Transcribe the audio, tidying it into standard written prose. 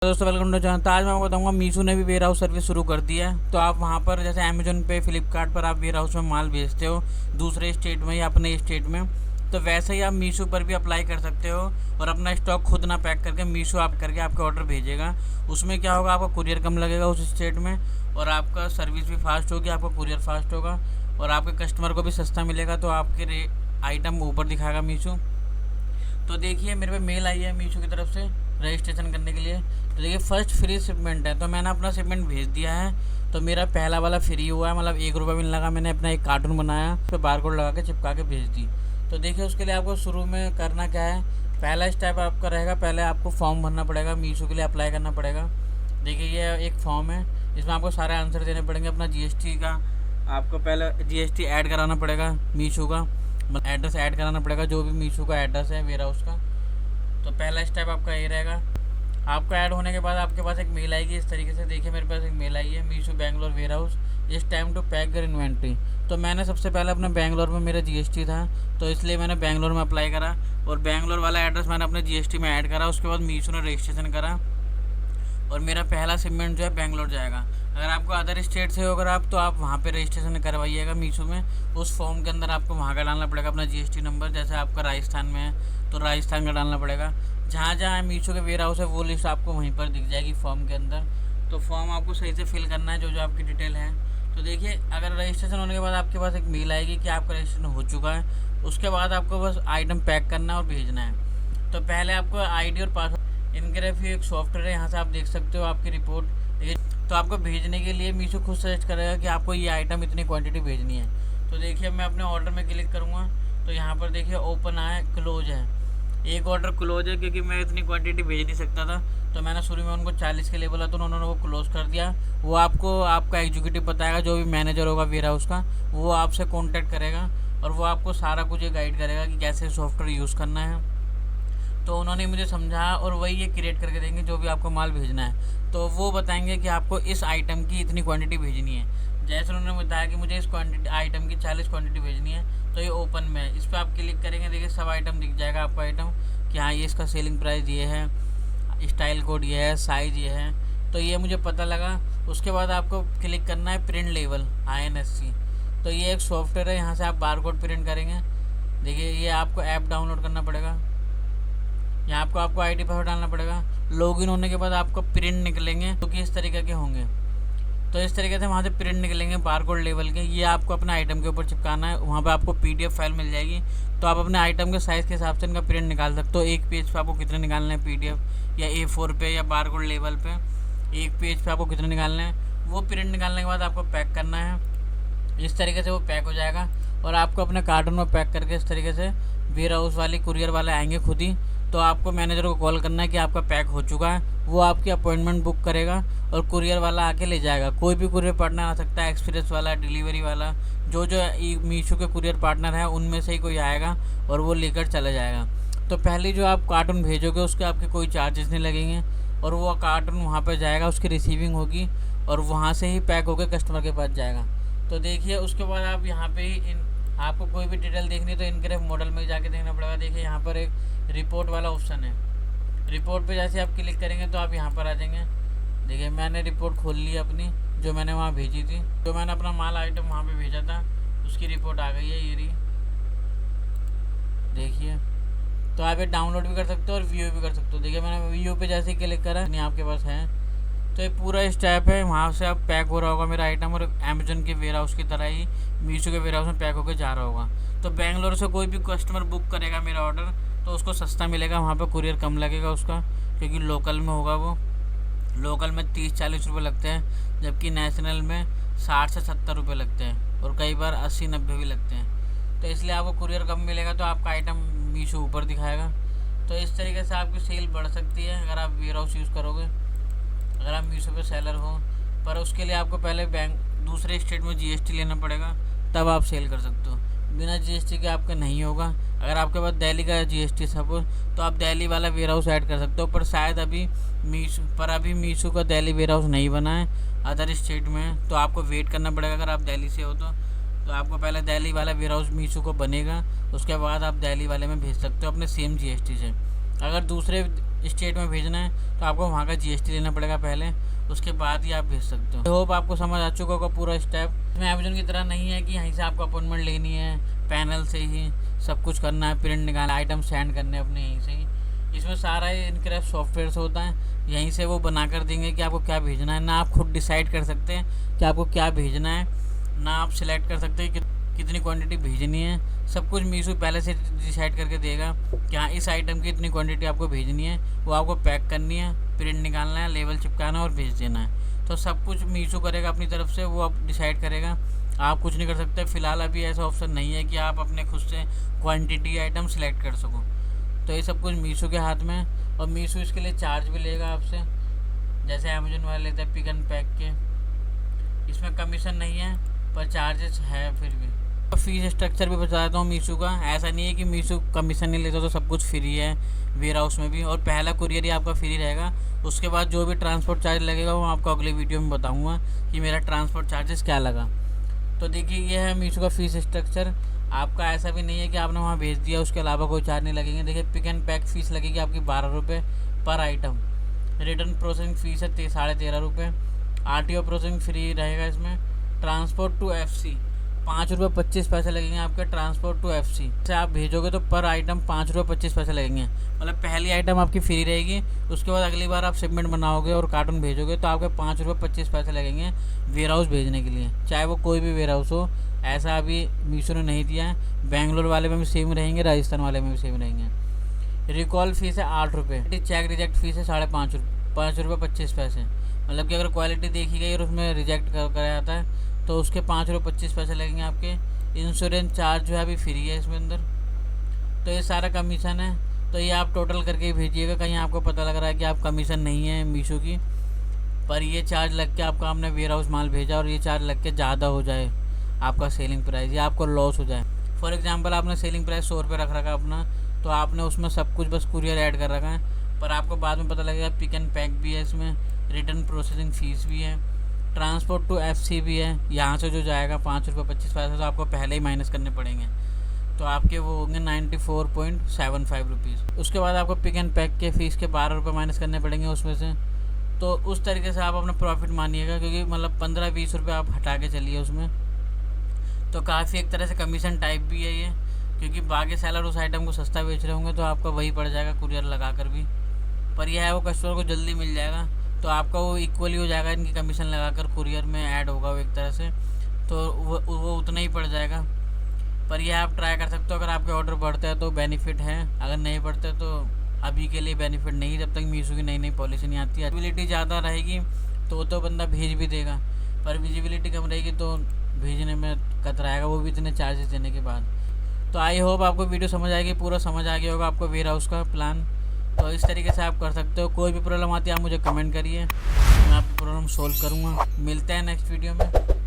दोस्तों welcome to channel. तो आज मैं आपको बताऊंगा मीशो ने भी वेयर हाउस सर्विस शुरू कर दी है। तो आप वहां पर जैसे अमेजोन पे, फ्लिपकार्ट पर आप वेयर हाउस में माल भेजते हो दूसरे स्टेट में या अपने स्टेट में, तो वैसे ही आप मीशो पर भी अप्लाई कर सकते हो और अपना स्टॉक खुद ना पैक करके मीशो आप करके आपका ऑर्डर भेजेगा। उसमें क्या होगा, आपका कुरियर कम लगेगा उस स्टेट में और आपका सर्विस भी फास्ट होगी, आपका कुरियर फास्ट होगा और आपके कस्टमर को भी सस्ता मिलेगा। तो आपके आइटम ऊपर दिखाएगा मीशो। तो देखिए मेरे पे मेल आई है मीशो की तरफ से रजिस्ट्रेशन करने के लिए। तो देखिए फर्स्ट फ्री शिपमेंट है, तो मैंने अपना शिपमेंट भेज दिया है। तो मेरा पहला वाला फ्री हुआ है, मतलब 1 रुपये भी नहीं लगा। मैंने अपना एक कार्टून बनाया, उस पर बारकोड लगा के चिपका के भेज दी। तो देखिए उसके लिए आपको शुरू में करना क्या है, पहला स्टेप आपका रहेगा, पहले आपको फॉर्म भरना पड़ेगा, मीशो के लिए अप्लाई करना पड़ेगा। देखिए ये एक फॉर्म है, इसमें आपको सारे आंसर देने पड़ेंगे। अपना जीएसटी का आपको पहले जीएसटी ऐड कराना पड़ेगा, मीशो का मतलब एड्रेस ऐड कराना पड़ेगा, जो भी मीशो का एड्रेस है वेयर हाउस का। तो पहला स्टेप आपका ये रहेगा। आपका ऐड होने के बाद आपके पास एक मेल आएगी इस तरीके से। देखिए मेरे पास एक मेल आई है, Meesho Bangalore warehouse, is time to pack your inventory. तो मैंने सबसे पहले अपना बैंगलोर में मेरा जीएसटी था, तो इसलिए मैंने बैंगलोर में अप्लाई करा और बैंगलोर वाला एड्रेस मैंने अपने जीएसटी में ऐड करा। उसके बाद मीशो ने रजिस्ट्रेशन करा और मेरा पहला शिपमेंट जो है बैंगलोर जाएगा। अगर आपको अदर स्टेट से हो अगर आप, तो आप वहाँ पे रजिस्ट्रेशन करवाइएगा मीशो में। उस फॉर्म के अंदर आपको वहाँ का डालना पड़ेगा अपना जीएसटी नंबर। जैसे आपका राजस्थान में है तो राजस्थान का डालना पड़ेगा। जहाँ जहाँ मीशो के वेयर हाउस है वो लिस्ट आपको वहीं पर दिख जाएगी फॉर्म के अंदर। तो फॉर्म आपको सही से फिल करना है, जो जो आपकी डिटेल है। तो देखिए अगर रजिस्ट्रेशन होने के बाद आपके पास एक मेल आएगी कि आपका रजिस्ट्रेशन हो चुका है। उसके बाद आपको बस आइटम पैक करना है और भेजना है। तो पहले आपको आईडी और पासवर्ड इनग्रेफ एक सॉफ्टवेयर है, यहाँ से आप देख सकते हो आपकी रिपोर्ट। देखिए तो आपको भेजने के लिए मीशो खुद सजेस्ट करेगा कि आपको ये आइटम इतनी क्वांटिटी भेजनी है। तो देखिए मैं अपने ऑर्डर में क्लिक करूँगा तो यहाँ पर देखिए ओपन आया, क्लोज है। एक ऑर्डर क्लोज है क्योंकि मैं इतनी क्वांटिटी भेज नहीं सकता था। तो मैंने शुरू में उनको 40 के लिए बोला, तो उन्होंने वो क्लोज कर दिया। वो आपको आपका एग्जीक्यूटिव बताएगा, जो भी मैनेजर होगा वेयर हाउस का, वो आपसे कॉन्टैक्ट करेगा और वो आपको सारा कुछ ये गाइड करेगा कि कैसे सॉफ्टवेयर यूज़ करना है। तो उन्होंने मुझे समझाया और वही ये क्रिएट करके देंगे जो भी आपको माल भेजना है। तो वो बताएंगे कि आपको इस आइटम की इतनी क्वांटिटी भेजनी है। जैसे उन्होंने बताया कि मुझे इस क्वांटिटी आइटम की 40 क्वांटिटी भेजनी है, तो ये ओपन में है। इस पर आप क्लिक करेंगे, देखिए सब आइटम दिख जाएगा आपका आइटम कि हाँ ये इसका सेलिंग प्राइस ये है, स्टाइल कोड ये है, साइज़ ये है। तो ये मुझे पता लगा। उसके बाद आपको क्लिक करना है प्रिंट लेवल INSC। तो ये एक सॉफ्टवेयर है, यहाँ से आप बारकोड प्रिंट करेंगे। देखिए ये आपको ऐप डाउनलोड करना पड़ेगा। यहाँ आपको आईडी पासवर्ड डालना पड़ेगा। लॉगिन होने के बाद आपको प्रिंट निकलेंगे जो कि इस तरीके के होंगे। तो इस तरीके से वहाँ से प्रिंट निकलेंगे बारकोड लेवल के। ये आपको अपने आइटम के ऊपर चिपकाना है, वहाँ पे आपको PDF फाइल मिल जाएगी। तो आप अपने आइटम के साइज़ के हिसाब से इनका प्रिंट निकाल सकते हो। एक पेज पे आपको कितने निकालने हैं PDF, या A4 पे या बारकोड लेवल पे एक पेज पे आपको कितने निकालने हैं। वो प्रिंट निकालने के बाद आपको पैक करना है। इस तरीके से वो पैक हो जाएगा और आपको अपने कार्टून में पैक करके इस तरीके से वेयर हाउस वाली कुरियर वाले आएंगे खुद ही। तो आपको मैनेजर को कॉल करना है कि आपका पैक हो चुका है। वो आपकी अपॉइंटमेंट बुक करेगा और कुरियर वाला आके ले जाएगा। कोई भी कुरियर पार्टनर आ सकता है, एक्सप्रेस वाला, डिलीवरी वाला, जो जो मीशो के कुरियर पार्टनर है उनमें से ही कोई आएगा और वो लेकर चला जाएगा। तो पहले जो आप कार्टून भेजोगे उसके आपके कोई चार्जेस नहीं लगेंगे और वो कार्टून वहाँ पर जाएगा, उसकी रिसीविंग होगी और वहाँ से ही पैक होकर कस्टमर के पास जाएगा। तो देखिए उसके बाद आप यहाँ पे ही आपको कोई भी डिटेल देखनी है तो इनक्रेफ मॉडल में जाके देखना पड़ेगा। देखिए यहाँ पर एक रिपोर्ट वाला ऑप्शन है। रिपोर्ट पे जैसे आप क्लिक करेंगे तो आप यहाँ पर आ जाएंगे। देखिए मैंने रिपोर्ट खोल ली अपनी, जो मैंने वहाँ भेजी थी, जो मैंने अपना माल आइटम वहाँ पे भेजा था उसकी रिपोर्ट आ गई है ये रही। देखिए तो आप ये डाउनलोड भी कर सकते हो और व्यू भी कर सकते हो। देखिए मैंने व्यू पे जैसे ही क्लिक करा नहीं आपके पास है। तो ये पूरा स्टेप है, वहाँ से अब पैक हो रहा होगा मेरा आइटम और अमेजोन के वेयर हाउस की तरह ही मीशो के वेयर हाउस में पैक होकर जा रहा होगा। तो बेंगलोर से कोई भी कस्टमर बुक करेगा मेरा ऑर्डर तो उसको सस्ता मिलेगा, वहाँ पे कुरियर कम लगेगा उसका, क्योंकि लोकल में होगा वो। लोकल में 30-40 रुपये लगते हैं, जबकि नेशनल में 60 से 70 रुपये लगते हैं और कई बार 80-90 भी लगते हैं। तो इसलिए आपको कुरियर कम मिलेगा, तो आपका आइटम मीशो ऊपर दिखाएगा। तो इस तरीके से आपकी सेल बढ़ सकती है अगर आप वेयर हाउस यूज़ करोगे, अगर आप मीशो पे सेलर हो। पर उसके लिए आपको पहले दूसरे स्टेट में GST लेना पड़ेगा, तब आप सेल कर सकते हो। बिना GST के आपका नहीं होगा। अगर आपके पास दिल्ली का GST सपोज, तो आप दिल्ली वाला वेयर हाउस ऐड कर सकते हो। पर शायद अभी मीशो का दिल्ली वेयर हाउस नहीं बना है, अदर स्टेट में है, तो आपको वेट करना पड़ेगा। अगर आप दिल्ली से हो तो आपको पहले दिल्ली वाला वेयर हाउस मीशो को बनेगा, उसके बाद आप दिल्ली वाले में भेज सकते हो अपने सेम GST से। अगर दूसरे स्टेट में भेजना है तो आपको वहाँ का जीएसटी लेना पड़ेगा पहले, उसके बाद ही आप भेज सकते हो। होप आपको समझ आ चुका होगा पूरा स्टेप। इसमें अमेजोन की तरह नहीं है कि यहीं से आपको अपॉइंटमेंट लेनी है, पैनल से ही सब कुछ करना है, प्रिंट निकालना, आइटम सेंड करने अपने यहीं से ही। इसमें सारा इनक्राफ्ट सॉफ्टवेयर से होता है, यहीं से वो बना कर देंगे कि आपको क्या भेजना है। ना आप खुद डिसाइड कर सकते हैं कि आपको क्या भेजना है, ना आप सिलेक्ट कर सकते हैं कि कितनी क्वांटिटी भेजनी है। सब कुछ मीशो पहले से डिसाइड करके देगा कि हाँ इस आइटम की इतनी क्वांटिटी आपको भेजनी है, वो आपको पैक करनी है, प्रिंट निकालना है, लेबल चिपकाना और भेज देना है। तो सब कुछ मीशो करेगा अपनी तरफ से, वो आप डिसाइड करेगा, आप कुछ नहीं कर सकते। फ़िलहाल अभी ऐसा ऑप्शन नहीं है कि आप अपने खुद से क्वांटिटी आइटम सेलेक्ट कर सको। तो ये सब कुछ मीशो के हाथ में है, और मीशो इसके लिए चार्ज भी लेगा आपसे, जैसे अमेजोन वाले लेते हैं पिक एंड पैक के। इसमें कमीशन नहीं है पर चार्जेस है फिर भी। तो फीस स्ट्रक्चर भी बता देता हूँ मीशो का। ऐसा नहीं है कि मीशो कमीशन नहीं लेता तो सब कुछ फ्री है वेयर हाउस में भी, और पहला कुरियर ही आपका फ्री रहेगा। उसके बाद जो भी ट्रांसपोर्ट चार्ज लगेगा वो आपको अगले वीडियो में बताऊँगा कि मेरा ट्रांसपोर्ट चार्जेस क्या लगा। तो देखिए ये है मीशो का फ़ीस स्ट्रक्चर। आपका ऐसा भी नहीं है कि आपने वहाँ भेज दिया उसके अलावा कोई चार्ज नहीं लगेंगे। देखिए पिक एंड पैक फ़ीस लगेगी आपकी 12 रुपये पर आइटम। रिटर्न प्रोसेसिंग फ़ीस है 13.5 रुपये। आरटीओ प्रोसेसिंग फ्री रहेगा इसमें। ट्रांसपोर्ट टू एफसी 5 रुपये 25 पैसे लगेंगे आपके ट्रांसपोर्ट टू एफसी से आप भेजोगे तो पर आइटम 5 रुपये 25 पैसे लगेंगे। मतलब पहली आइटम आपकी फ्री रहेगी, उसके बाद अगली बार आप शिपमेंट बनाओगे और कार्टून भेजोगे तो आपके 5 रुपये 25 पैसे लगेंगे वेयर हाउस भेजने के लिए, चाहे वो कोई भी वेयर हाउस हो। ऐसा अभी मीशो ने नहीं दिया है। बेंगलोर वाले में भी सेम रहेंगे, राजस्थान वाले में भी सेम रहेंगे। रिकॉल फीस है 8 रुपये। चेक रिजेक्ट फीस है 5.5 रुपये 25 पैसे। मतलब कि अगर क्वालिटी देखी गई और उसमें रिजेक्ट करा जाता है तो उसके 5 रुपये 25 पैसे लगेंगे आपके। इंश्योरेंस चार्ज जो है अभी फ्री है इसमें अंदर। तो ये सारा कमीशन है, तो ये आप टोटल करके भेजिएगा। कहीं आपको पता लग रहा है कि आप कमीशन नहीं है मीशो की, पर ये चार्ज लग के आपका आपने वेयर हाउस माल भेजा और ये चार्ज लग के ज़्यादा हो जाए आपका सेलिंग प्राइस, या आपको लॉस हो जाए। फॉर एग्जांपल आपने सेलिंग प्राइस 100 रुपये रख रखा अपना, तो आपने उसमें सब कुछ बस कुरियर ऐड कर रखा है, पर आपको बाद में पता लगेगा पिक एंड पैक भी है इसमें, रिटर्न प्रोसेसिंग फ़ीस भी है, ट्रांसपोर्ट टू एफसी भी है। यहाँ से जो जाएगा 5 रुपये 25 पैसे तो आपको पहले ही माइनस करने पड़ेंगे, तो आपके वो होंगे 94.75 रुपीज़। उसके बाद आपको पिक एंड पैक के फ़ीस के 12 रुपये माइनस करने पड़ेंगे उसमें से। तो उस तरीके से आप अपना प्रॉफिट मानिएगा, क्योंकि मतलब 15-20 रुपये आप हटा के चलिए उसमें। तो काफ़ी एक तरह से कमीशन टाइप भी है ये, क्योंकि बाकी सेलर उस आइटम को सस्ता बेच रहे होंगे तो आपका वही पड़ जाएगा कुरियर लगा कर भी। पर यह है वो कस्टमर को जल्दी मिल जाएगा, तो आपका वो इक्वली हो जाएगा इनकी कमीशन लगाकर कुरियर में ऐड होगा वो एक तरह से, तो वो उतना ही पड़ जाएगा। पर यह आप ट्राई कर सकते हो, अगर आपके ऑर्डर बढ़ते हैं तो बेनिफिट है, अगर नहीं बढ़ते तो अभी के लिए बेनिफिट नहीं, जब तक मीशो की नई नई पॉलिसी नहीं आती है। विजिबिलिटी ज़्यादा रहेगी तो बंदा भेज भी देगा, पर विजिबिलिटी कम रहेगी तो भेजने में कतराएगा, वो भी इतने चार्जेस देने के बाद। तो आई होप आपको वीडियो समझ आएगी, पूरा समझ आ गया होगा आपको वेयर हाउस का प्लान। तो इस तरीके से आप कर सकते हो। कोई भी प्रॉब्लम आती है आप मुझे कमेंट करिए, मैं आपकी प्रॉब्लम सॉल्व करूँगा। मिलते हैं नेक्स्ट वीडियो में।